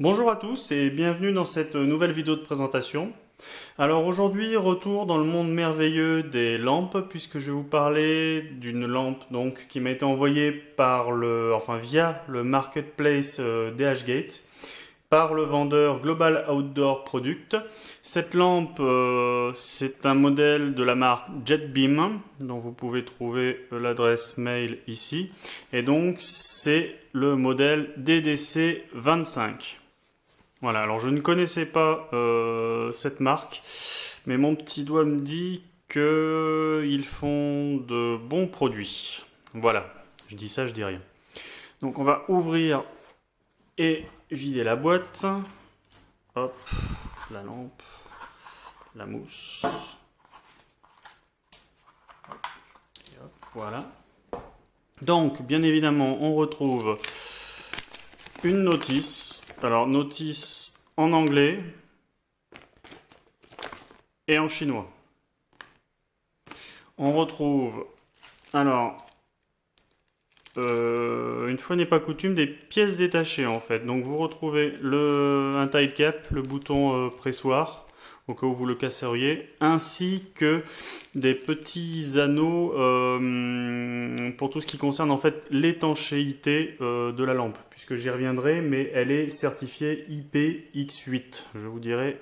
Bonjour à tous et bienvenue dans cette nouvelle vidéo de présentation. Alors aujourd'hui, retour dans le monde merveilleux des lampes puisque je vais vous parler d'une lampe donc qui m'a été envoyée via le marketplace DHgate par le vendeur Global Outdoor Product. Cette lampe, c'est un modèle de la marque JetBeam dont vous pouvez trouver l'adresse mail ici et donc c'est le modèle DDC 25. Voilà, alors je ne connaissais pas cette marque, mais mon petit doigt me dit qu'ils font de bons produits. Voilà, je dis ça, je dis rien. Donc on va ouvrir et vider la boîte. Hop, la lampe, la mousse. Et hop, voilà. Donc, bien évidemment, on retrouve une notice. Alors, notice en anglais et en chinois. On retrouve, alors, une fois n'est pas coutume, des pièces détachées en fait. Donc vous retrouvez un tile cap, le bouton pressoir, au cas où vous le casseriez, ainsi que des petits anneaux pour tout ce qui concerne en fait l'étanchéité de la lampe, puisque j'y reviendrai, mais elle est certifiée IPX8. Je vous dirai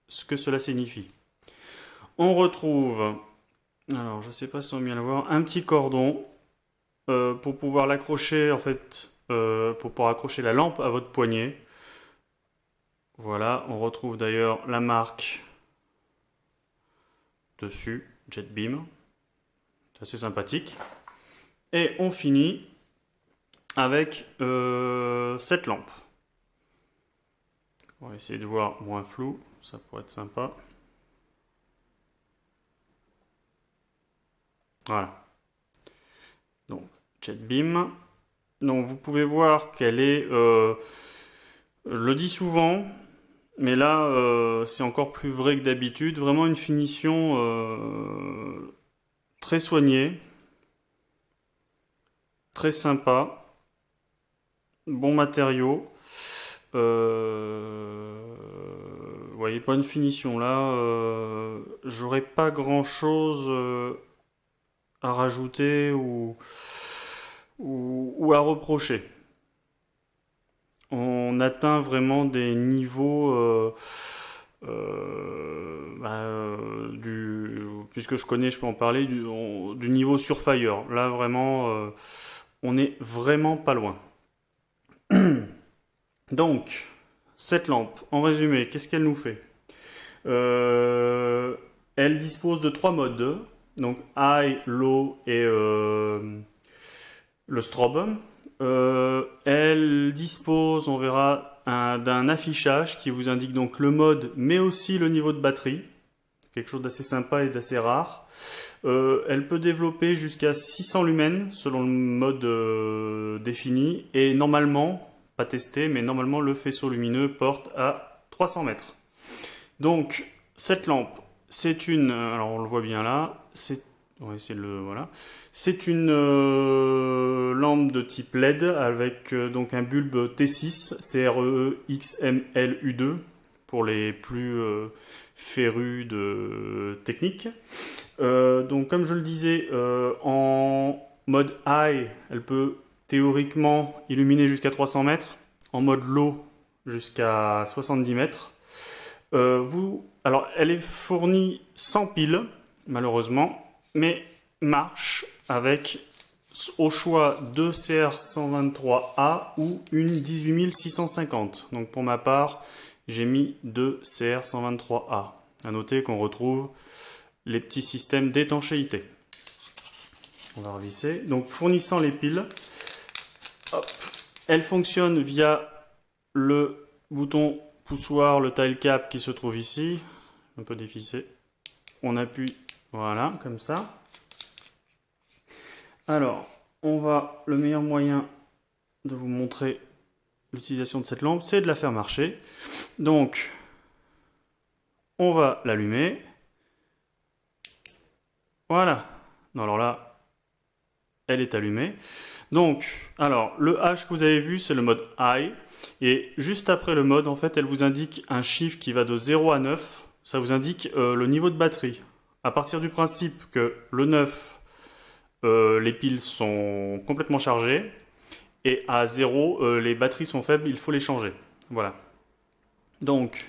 ce que cela signifie. On retrouve, alors je sais pas si on vient le voir, un petit cordon pour pouvoir l'accrocher en fait, pour pouvoir accrocher la lampe à votre poignet. Voilà, on retrouve d'ailleurs la marque dessus, JetBeam. C'est assez sympathique. Et on finit avec cette lampe. On va essayer de voir moins flou, ça pourrait être sympa. Voilà. Donc, JetBeam. Donc, vous pouvez voir qu'elle est, je le dis souvent, mais là, c'est encore plus vrai que d'habitude. Vraiment une finition très soignée, très sympa, bon matériau. Vous voyez, bonne finition. Là, j'aurais pas grand chose à rajouter ou à reprocher. On atteint vraiment des niveaux puisque je connais, je peux en parler du niveau Surefire. Là vraiment, on est vraiment pas loin. Donc, cette lampe, en résumé, qu'est-ce qu'elle nous fait? Elle dispose de trois modes, donc high, low et le strobe. Elle dispose, on verra, d'un affichage qui vous indique donc le mode, mais aussi le niveau de batterie. Quelque chose d'assez sympa et d'assez rare. Elle peut développer jusqu'à 600 lumens selon le mode défini. Et normalement, pas testé, mais normalement le faisceau lumineux porte à 300 mètres. Donc, cette lampe, c'est une... Alors, on le voit bien là. On va essayer de le... Voilà. C'est une lampe de type LED avec donc un bulbe T6 CRE XMLU2 pour les plus férus de technique. Donc comme je le disais, en mode high, elle peut théoriquement illuminer jusqu'à 300 mètres, en mode low jusqu'à 70 mètres. Alors elle est fournie sans pile, malheureusement, mais marche avec au choix deux CR123A ou une 18650. Donc pour ma part, j'ai mis deux CR123A. À noter qu'on retrouve les petits systèmes d'étanchéité. On va revisser. Donc fournissant les piles, hop, elle fonctionne via le bouton poussoir, le tile cap qui se trouve ici. Un peu dévissé. On appuie, voilà, comme ça. Alors, le meilleur moyen de vous montrer l'utilisation de cette lampe, c'est de la faire marcher. Donc, on va l'allumer. Voilà. Alors là, elle est allumée. Donc, alors, le H que vous avez vu, c'est le mode high. Et juste après le mode, en fait, elle vous indique un chiffre qui va de 0 à 9. Ça vous indique le niveau de batterie. À partir du principe que le 9, les piles sont complètement chargées. Et à 0, les batteries sont faibles, il faut les changer. Voilà. Donc,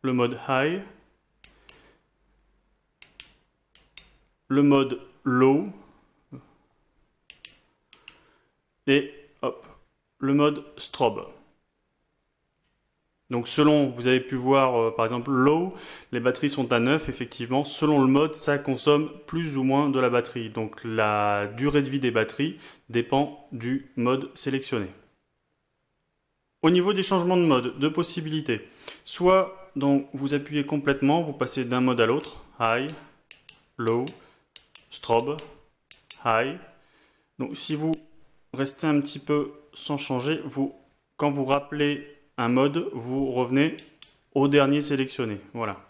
le mode high. Le mode low. Et hop, le mode strobe. Donc selon, vous avez pu voir par exemple low, les batteries sont à 9, effectivement, selon le mode, ça consomme plus ou moins de la batterie. Donc la durée de vie des batteries dépend du mode sélectionné. Au niveau des changements de mode, deux possibilités. Soit donc, vous appuyez complètement, vous passez d'un mode à l'autre, high, low, strobe, high. Donc si vous restez un petit peu sans changer, quand vous rappelez un mode, vous revenez au dernier sélectionné. Voilà.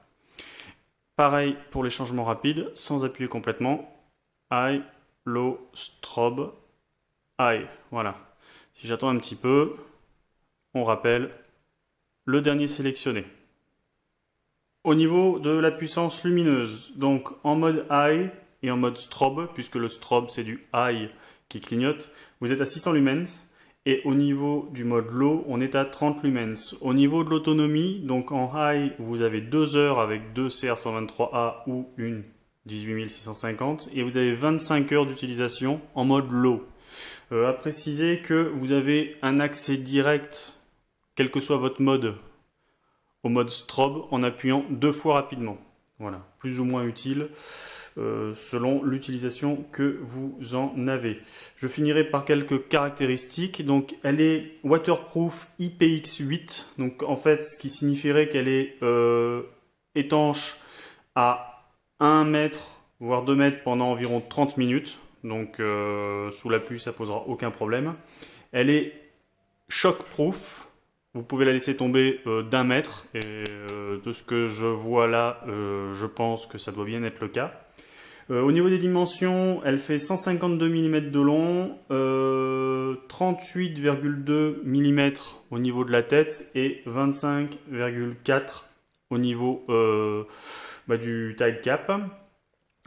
Pareil pour les changements rapides, sans appuyer complètement. High, low, strobe, high. Voilà. Si j'attends un petit peu, on rappelle le dernier sélectionné. Au niveau de la puissance lumineuse, donc en mode high et en mode strobe, puisque le strobe c'est du high qui clignote, vous êtes à 600 lumens. Et au niveau du mode low, on est à 30 lumens. Au niveau de l'autonomie, donc en high, vous avez 2 heures avec 2 CR123A ou une 18650. Et vous avez 25 heures d'utilisation en mode low. À préciser que vous avez un accès direct, quel que soit votre mode, au mode strobe en appuyant 2 fois rapidement. Voilà, plus ou moins utile. Selon l'utilisation que vous en avez. Je finirai par quelques caractéristiques. Donc, elle est waterproof IPX8. Donc, en fait, ce qui signifierait qu'elle est étanche à 1 mètre, voire 2 mètres pendant environ 30 minutes. Donc, sous la pluie, ça posera aucun problème. Elle est shockproof. Vous pouvez la laisser tomber d'1 mètre. Et de ce que je vois là, je pense que ça doit bien être le cas. Au niveau des dimensions, elle fait 152 mm de long, 38,2 mm au niveau de la tête et 25,4 au niveau du tile cap.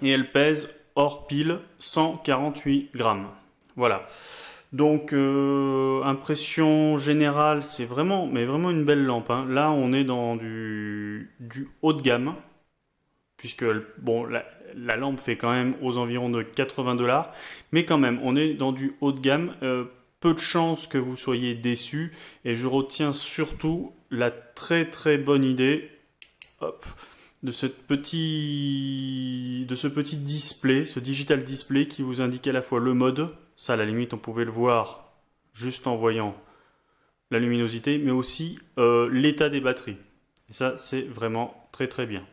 Et elle pèse hors pile 148 grammes. Voilà. Donc impression générale, c'est vraiment une belle lampe. Hein. Là, on est dans du haut de gamme. Puisque bon, la lampe fait quand même aux environs de 80 $, mais quand même, on est dans du haut de gamme. Peu de chances que vous soyez déçus, et je retiens surtout la très très bonne idée de ce petit display, ce digital display qui vous indique à la fois le mode, ça à la limite on pouvait le voir juste en voyant la luminosité, mais aussi l'état des batteries. Et ça c'est vraiment très très bien.